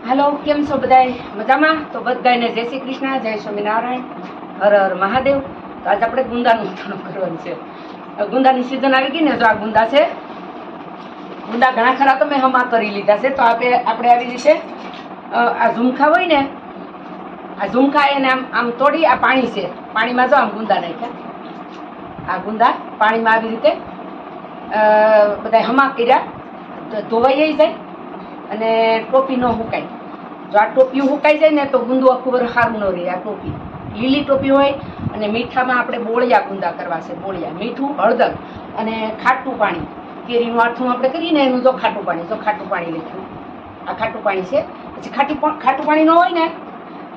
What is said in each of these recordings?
Hello केम छो बधाय मजामां। तो बधाने जय श्री कृष्ण, जय स्वामीनारायण, हर हर महादेव। तो आज આપણે ગુંદાનું અથાણું કરવાનું છે। ગુંદાની સીઝન આવી ગઈ ને, જો આ ગુંદા છે, ગુંદા ઘણા ખરા તો મેં હમા કરી લીધા છે। તો આપણે આવી રીતે આ ઝુમખા હોય ને, આ ઝુમખા એને આમ આમ તોડી, આ પાણી છે, પાણીમાં જો આમ ગુંદા નાખ્યા, આ ગુંદા પાણીમાં આવી રીતે બધા હમા કર્યા, ધોવાઈ જાય અને ટોપી ન હુકાય। જો આ ટોપી હુકાઈ જાય ને તો ગુંદું આખું વર સારું ન રહે। આ ટોપી લીલી ટોપી હોય અને મીઠામાં આપણે બોળિયા ગુંદા કરવા છે। બોળિયા, મીઠું, હળદર અને ખાટું પાણી, કેરીનું આથું આપણે કરીને એનું જો ખાટું પાણી, જો ખાટું પાણી લખ્યું, આ ખાટું પાણી છે। પછી ખાટું પાણી ન હોય ને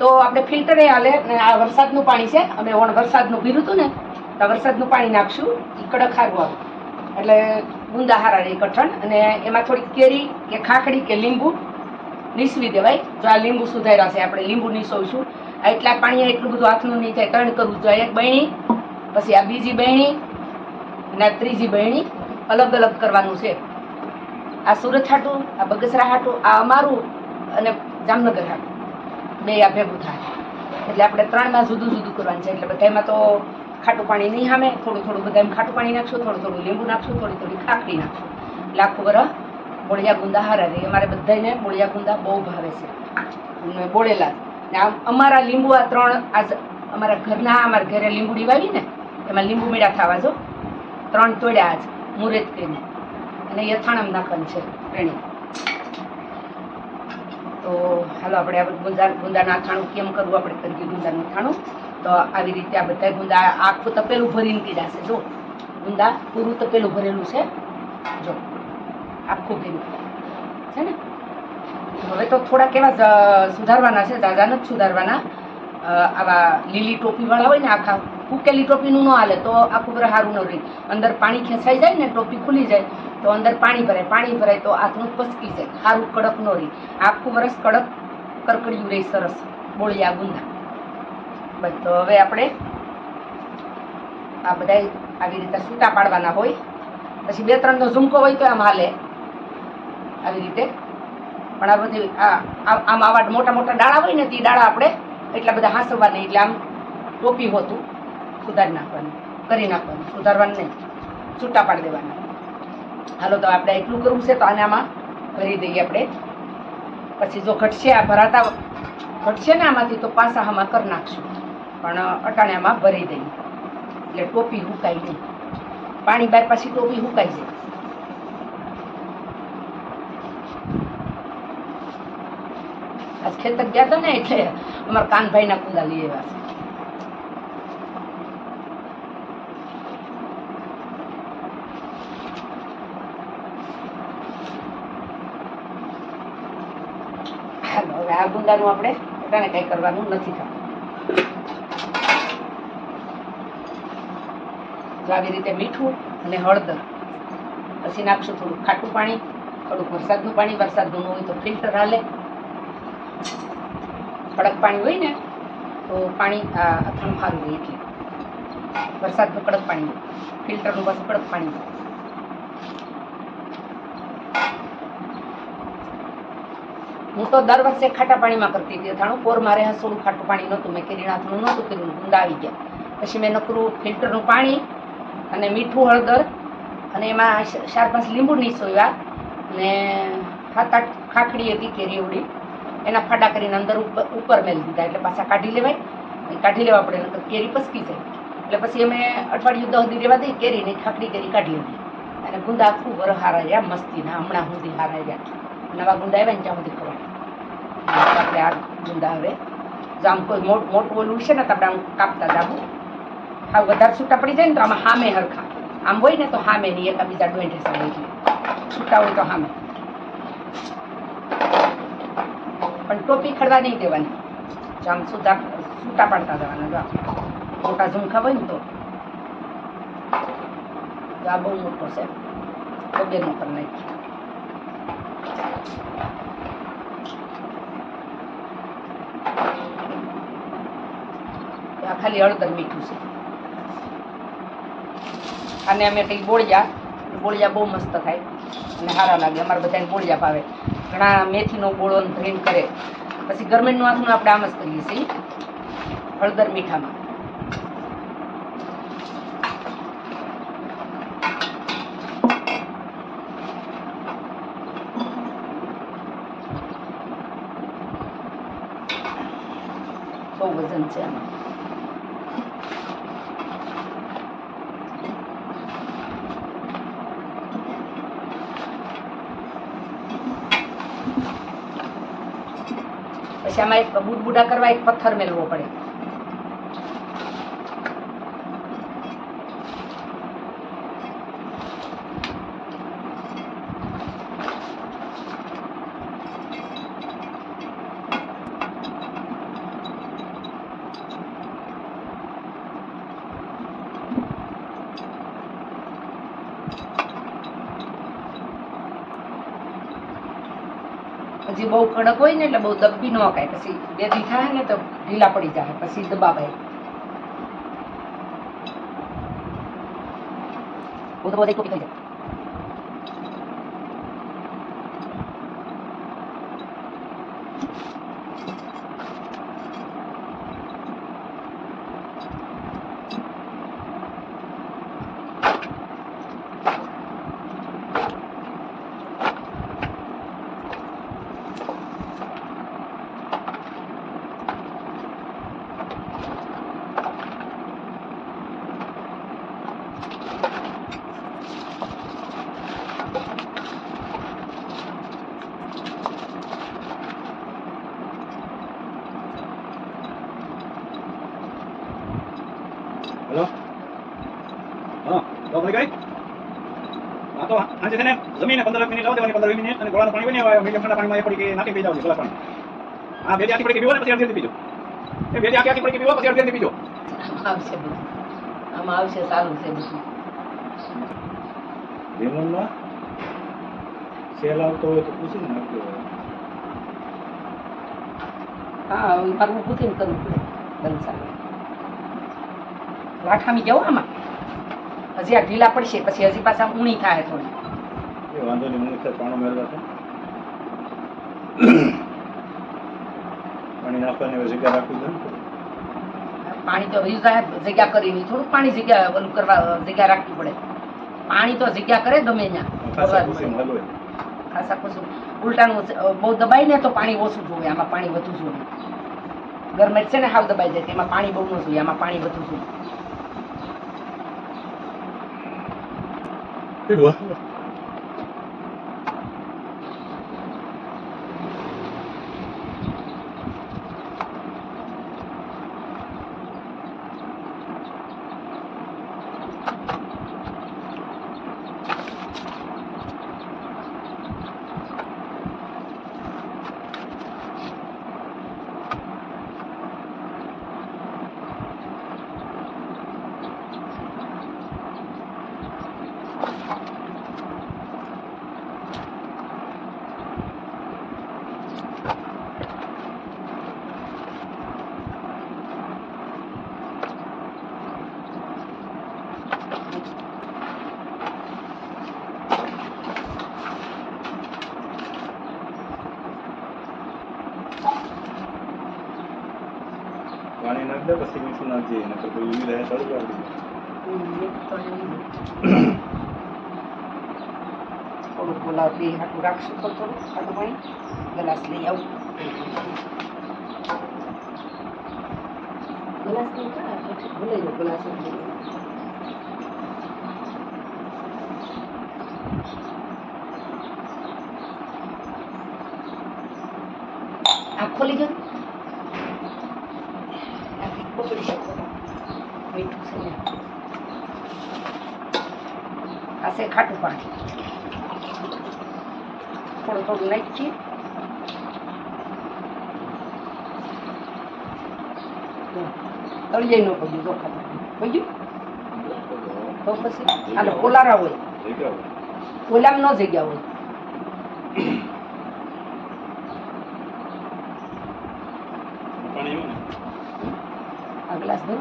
તો આપણે ફિલ્ટરે હાલે ને। આ વરસાદનું પાણી છે, અમે વરસાદનું પીરું હતું ને તો વરસાદનું પાણી નાખશું, એ કડક સારું આવે એટલે ગુંદા હારા રહે કઠણ। અને એમાં થોડીક કેરી કે ખાખડી કે લીંબુ નીસવી દેવાય। જો આ લીંબુ સુધાર્યા છે, આપણે લીંબુ નીસવશું। આ એટલા પાણી એટલું બધું હાથનું નહીં થાય, ત્રણ કરવું જોઈએ। એક બહેણી, પછી આ બીજી બહેણી અને આ ત્રીજી બહેણી, અલગ અલગ કરવાનું છે। આ સુરત હાટું, આ બગસરા હાટું, આ અમારું અને જામનગર હાટું, બે આ ભેગું થાય એટલે આપણે ત્રણમાં જુદું જુદું કરવાનું છે। એટલે બધામાં તો ખાટું પાણી નહીં સામે, થોડું થોડું બધામાં ખાટું પાણી નાખશું, થોડું થોડું લીંબુ નાખશું, થોડી થોડી ખાખરી નાખશું, એટલે આખું વરસ બોળિયા ગુંદા હારા રહે। અમારે બધાને બોળિયા ગુંદા બહુ ભાવે છે, બોળેલા ને અમારા લીંબુ આ ત્રણ, આ અમારા ઘરના, અમારા ઘરે લીંબુડી વાવી ને એમાં લીંબુ મીઠા થવા જો ત્રણ તોડ્યા આજ મુરેત કરીને, અને એ અથાણામાં નાખવાનું છે ત્રણે। તો હાલો આપણે ગુંદાનું અથાણું કેમ કરવું આપણે કરીએ। ગુંદાનું અથાણું તો આવી રીતે આ બધા ગુંદા આખું તપેલું ભરીને કીધા છે। જો ગુંદા પૂરું તપેલું ભરેલું છે, જો આખું ભેગું છે ને। હવે તો થોડાક એવા સુધારવાના છે, ઝાઝા નથી સુધારવાના। આવા લીલી ટોપીવાળા હોય ને, આખા ફૂકેલી ટોપીનું ન હાલે તો આખું બરાબર સારું ન રહે। અંદર પાણી ખેંચાઈ જાય ને, ટોપી ખુલી જાય તો અંદર પાણી ભરાય તો હાથનું પસકી જાય, સારું કડક ન રહે। આખું વરસ કડક કરકડિયું રહે, સરસ બોળિયા ગુંદા। બસ તો હવે આપણે આ બધા આવી રીતે છૂટા પાડવાના હોય। પછી બે ત્રણનો ઝુમકો હોય તો આમ હાલે આવી રીતે, પણ આ બધી આમ આવા મોટા મોટા ડાળા હોય ને તે ડાળા આપણે એટલા બધા હાંસવા નહીં, એટલે આમ ટોપી હોતું સુધારી નાખવાનું, કરી નાખવાનું, સુધારવાનું નહીં, છૂટા પાડી દેવાના। હાલો તો આપણે એટલું કરવું છે તો આને આમાં ભરી દઈએ આપણે। પછી જો ઘટશે, આ ભરાતા ઘટશે ને આમાંથી તો પાછા આમાં કરી નાખશું, પણ અટાણે આમાં ભરી દઈએ એટલે ટોપી હુકાય નહીં, પાણી બાર પાછી ટોપી હુકાઈ જાય। આજ ખેતર ગયા હતા ને એટલે અમારા કાનભાઈના કુંદા લઈ આવ્યા છે। હાલો હવે આ ગુંદાનું આપણે પોતાને કઈ કરવાનું નથી થતું। તો આવી રીતે મીઠું અને હળદર, પછી નાખશું થોડું ખાટું પાણી, થોડુંક વરસાદનું પાણી, વરસાદનું હોય તો ફિલ્ટર હાલે। કડક પાણી હોય ને તો પાણી અથાણું સારું રહે, એટલે વરસાદનું કડક પાણી, ફિલ્ટરનું પાછું કડક પાણી। હું તો દર વર્ષે ખાટા પાણીમાં કરતી હતી અથાણું। પોર મારે થોડું ખાટું પાણી નહોતું, મેં કેરીના અથાણું નહોતું કર્યું, ગુંદા આવી ગયા પછી મેં નકરું ફિલ્ટરનું પાણી અને મીઠું, હળદર અને એમાં 4-5 લીંબુ નીસોવ્યા અને 7-8 ખાખડી હતી કેરી ઉડી, એના ફાડા કરીને અંદર ઉપર મેલી દીધા, એટલે પાછા કાઢી લેવા પડે, નકર કેરી પસકી જાય। એટલે પછી અમે અઠવાડિયું 10 દી રહેવા દઈ, કેરીને ખાખડી કેરી કાઢી લીધી, અને ગુંદા આખું વર હારા રહ્યા મસ્તીના, હમણાં સુધી હારા રહ્યા। નવા ગુંદા આવ્યા ને ત્યાં સુધી ખવાય। આપણે આ ગુંદા હવે જો આમ કોઈ મોટું ઓલું છે ને તો આપણે આમ કાપતા જાવું, હા વધારે છૂટા પડી જાય ને તો આમાં સામે હરખા, આમ હોય ને તો સામે નહીં, એકાબીજા ડોઈઠે સામે, એટલે છૂટા હોય તો સામે, પણ ટોપી ખડવા નહીં દેવાની, જો આમ છૂટા પાડતા જવાના। જો મોટા ઝુમખા હોય ને તો આ બહુ મોટો છે, તો બેનો પર નાખી। આ ખાલી હળદર મીઠું છે, અને અમે કંઈક બોળિયા બહુ મસ્ત થાય અને સારા લાગે, અમારે બધાને બોળિયા ભાવે। ઘણા મેથીનો ગોળો ધરીને કરે. પછી ગરમીનું આથું આપણે આમ જ કરીએ છીએ હળદર મીઠામાં. બહુ વજન છે આમાં. પછી આમાં એક બુડબુડા કરવા એક પથ્થર મેળવો પડે. હજી બહુ કડક હોય ને એટલે બહુ દબી ન કાય. પછી બે દી થાય ને તો ઢીલા પડી જાય. પછી દબાવાય. બહુ દબાવ જાય તો થઈ જાય. હેલો હા તો ભાઈ ગઈ હા તો આજે છે ને જમીને 15 મિનિટ લાવ દેવાની 15 મિનિટ અને ગોળાનું પાણી બની આવે મીડિયમ ઠંડા પાણીમાં એ પડી કે નાખી પી જાવ ગ્લાસ પાણી. હા બે આખી પડી કે પીવો ને પછી અડધી પીજો. એ બે આખી પડી કે પીવો પછી અડધી પીજો. આવશે બધું આમાં આવશે. સારું છે બધું. લેમનમાં સેલ આવતો હોય તો પૂછીને નાખજો. હા મારું ઊભું થઈને કરવું પડે. બંધ સારું લાઠામી જવું આમાં. હજી આ ઢીલા પડશે પછી હજી પાછા ઊણી થાય થોડી. એ વાંધો નહીં હું છે પાણો મેળવા છે પાણી નાખવાની હવે જગ્યા રાખવી છે. પાણી તો વયું જાય જગ્યા કરી થોડુંક પાણી જગ્યા ઓલું કરવા જગ્યા રાખવી પડે. પાણી તો જગ્યા કરે ગમે ખાસા ત્યાં ખાસા ખુશું ઉલટાનું બહુ દબાઈ ને તો પાણી ઓછું જોઈએ. આમાં પાણી વધુ જોઈએ. ગરમેટ છે ને હાવ દબાઈ જાય તેમાં પાણી બહુ ન જોઈએ. આમાં પાણી વધુ જોઈએ. પાણી નાખ દે પછી મીઠું નાખજે નકર તો ઈવી રહે તળું આવી થોડુંક બોલાવ બે હાટું રાખશું તો થોડું ખાટું પાણી ગ્લાસ લઈ આવું. ગ્લાસ લઈ ભૂલાઈ જાઉં ગ્લાસ આ ખોલી ગયું. પકડી શકો મીઠું છે ને આ છે ખાટું પાણી. થોડું થોડું નાખીએ. તળિયે ન પડ્યું તો ખાતું પડ્યું તો પછી આને કોલારા હોય કોલામ ન જગ્યા હોય. આ ગ્લાસ દો.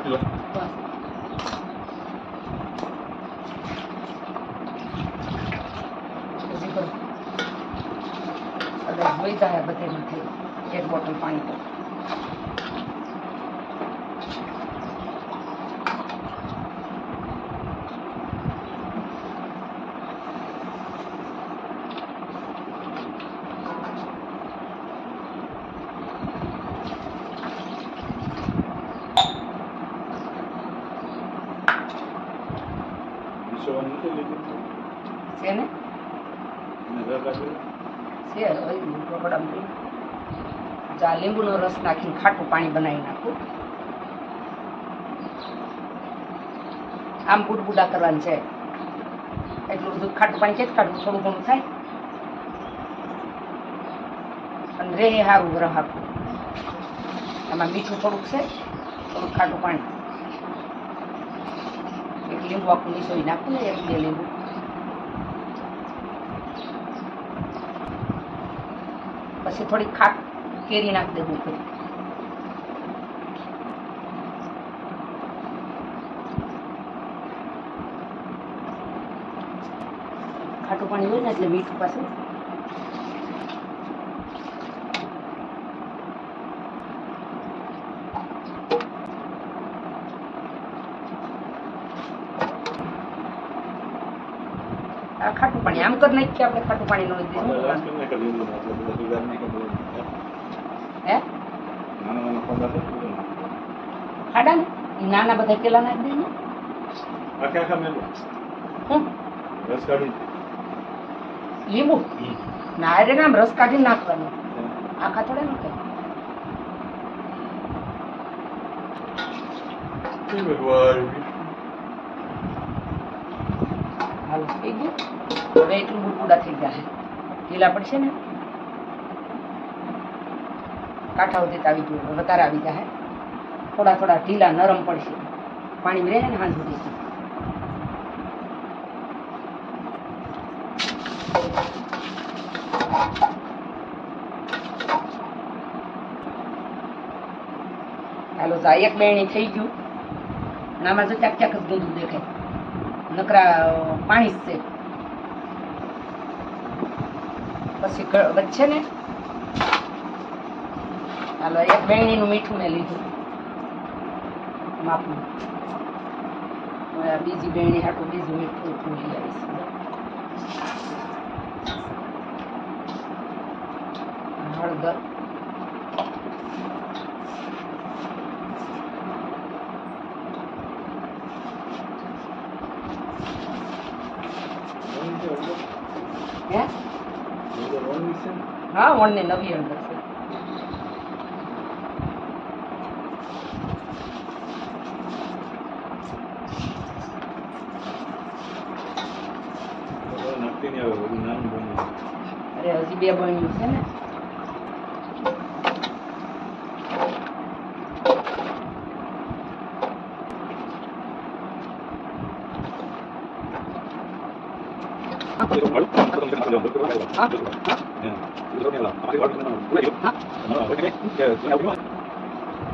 બસ જોઈ જાય બધેમાંથી એક બોટલ પાણી તો છે ને છે રગડામાં જા લીંબુનો રસ નાખીને ખાટું પાણી બનાવી નાખું. આમ બુડબુડા કરવાનું છે. એટલું બધું ખાટું પાણી કેત કાઢવું થોડું ઘણું થાય અને રે સારું રહ આપવું. એમાં મીઠું થોડુંક છે, થોડુંક ખાટું પાણી, એક લીંબુ આખું નીસોઈ નાખું ને, એક બે લીંબુ. પછી થોડી ખાટ કેરી નાખી દેવું પડે. ખાટું પાણી હોય ને એટલે મીઠું પાછું. આ ખાટું પાણી આમ કરી નાખીએ આપણે. ખાટું પાણી નો હે ખાડા ને ઈ નાના બધા કેલા નાખી દે ને લીંબુ ના રે આમ રસ કાઢીને નાખવાનું. આખા થોડા નાખે. હાલો થઈ ગયું. હવે એટલું બુડબુડા થઈ ગયા છે. ઢીલા પડશે ને કાંઠા સુધી આવી ગયું. વધારે આવી જાય. થોડા થોડા ઢીલા નરમ પડશે. પાણી રહે ને હાથ સુધી. હાલો જા એક બેણી થઈ ગયું. નામાં જો ચાક ચાક જ ગંદુ દેખાય. નકરા પાણી જ છે. પછી વચ્ચે ને હાલો એક બેણીનું મીઠું મેં લીધું માપનું. હવે બીજી બેણી હાટું બીજું મીઠું લઈ આવીશ. હળદર, હે હા વણને નવી હળદર છે. અરે હજી બે બન્યું છે ને.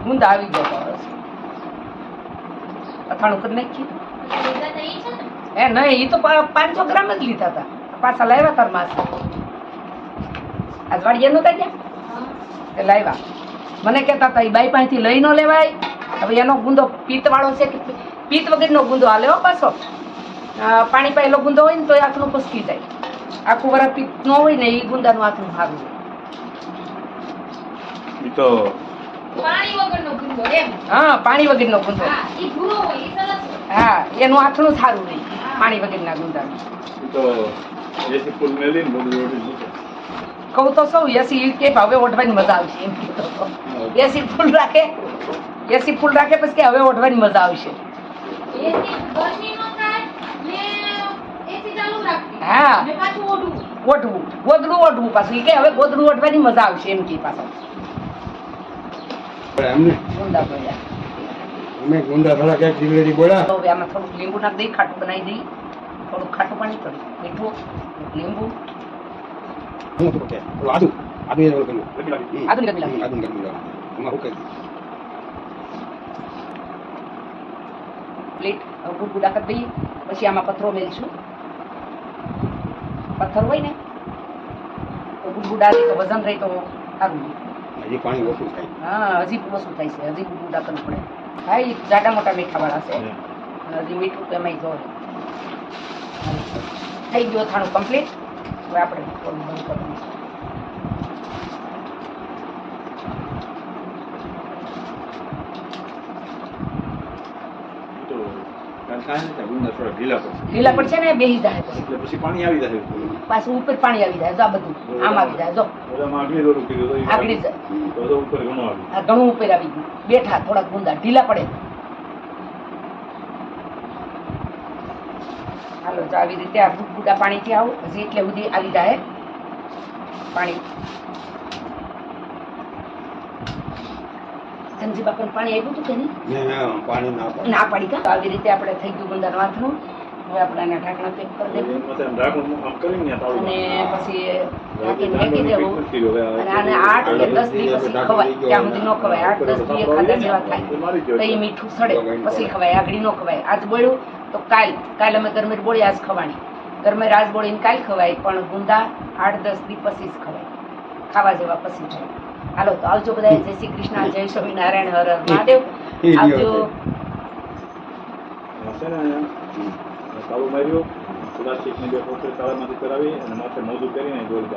ગુંદા આવી ગયા. અથાણું કરી નાખીએ. હે નહીં, એ તો 500 ગ્રામ જ લીધા હતા. પાછા લાવ્યા તાર માસે આજ વાડીએ નતા ગયા લાવ્યા. મને કહેતા હતા એ બાઈ પાસેથી લઈ ન લેવાય. હવે એનો ગુંદો પિત્ત વાળો છે કે પિત્ત વગરનો ગુંદો હાલે હો પાછો. પાણી પાયેલો ગુંદો હોય ને તો આંખનું પસકી જાય. આખું વરસ પિત્ત ન હોય ને એ ગુંદાનું આંખનું સારું હોય. હા પાણી વગરનો ગુંદો. હા એનું આંખનું સારું નહીં પાણી વગરના ગુંદાનું. કહું તો સૌ એસી કે હવે ઓઢવાની મજા આવશે એમ કીધો. એસી ફૂલ રાખે પછી કે હવે ઓઢવાની મજા આવશે. હા ઓઢવું ગોદડું ઓઢવું પાછું કે હવે ગોદડું ઓઢવાની મજા આવશે એમ કે પાછા. ગુંદા થોડા ક્યાંક જીગરેડી બોલ્યા. હવે આમાં થોડુંક લીંબુ નાખી દઈ, ખાટું બનાવી દઈ. થોડુંક ખાટું પાણી, થોડું મીઠું, લીંબુ, આદુ પ્લેટ ગુડગુડા કરી દઈએ. પછી આમાં પથરો મેલશું. પથ્થર હોય ને તો ગુડગુડા રહે તો વજન રહે તો સારું. હજી પાણી ઓછું થાય. હા હજી ઓછું થાય છે, હજી ગુડગુડા કરવું પડે. હા એ જાડા મોટા મીઠાવાળા છે, અને હજી મીઠું તો એમાંય જો થઈ ગયો થાણું કમ્પ્લીટ. હવે આપણે થોડું બંધ કરવાનું છે. તો કાલ થાય ને ત્યાં ગુંદા થોડા ઢીલા પડશે. લીલા પડશે ને બેસી જાય પછી એટલે પછી પાણી આવી જશે થોડું. પાછું ઉપર પાણી આવી જાય. જો આ બધું આમ આવી જાય. જો બધામાં આગલી દોરું કીધું તો એ આગળી જાય. તો તો ઉપર ઘણું આવ્યું. આ ઘણું ઉપર આવી ગયું. બેઠા થોડાક ગુંદા ઢીલા પડે. હાલો જો આવી રીતે આ ગુડગુડા પાણીથી આવું હજી એટલે સુધી આવી જાય પાણી. ધનજી બાપાને પાણી આપ્યું હતું કે નહીં? ને પાણી ના પડે. ના પાડી કા. તો આવી રીતે આપણે થઈ ગયું ગુંદાનું વાથરું. હવે આપણે એના ઢાંકણા પેક કરી દેવું એમાં આમ ઢાંકણું આમ કરીને ત્યાં તાળું અને મારવાનું. પછી બાકી ઢાંકીને મૂકી દેવું. અને આને 8 કે 10 દી પછી ખવાય. ત્યાં સુધી ન ખવાય. 8-10 દી ખાધા જેવા થાય તો એ મીઠું સડે પછી ખવાય. આગળ ન ખવાય. આજ બોળ્યું તો કાલ અમે ગરમેર બોળી આજ ખવાની. ગરમેર આજ બોળીને કાલ ખવાય, પણ ગુંદા 8-10 દી પછી જ ખવાય. ખાવા જેવા પછી થાય. હાલો તો આવજો બધા. જય શ્રી કૃષ્ણ, જય સ્વામિનારાયણ, હર હર મહાદેવ. આવજો. છે ને તાળું માર્યું, પ્લાસ્ટિકની બે પોતે તાળામાંથી કરાવી અને માથે મોજું કરીને દોરી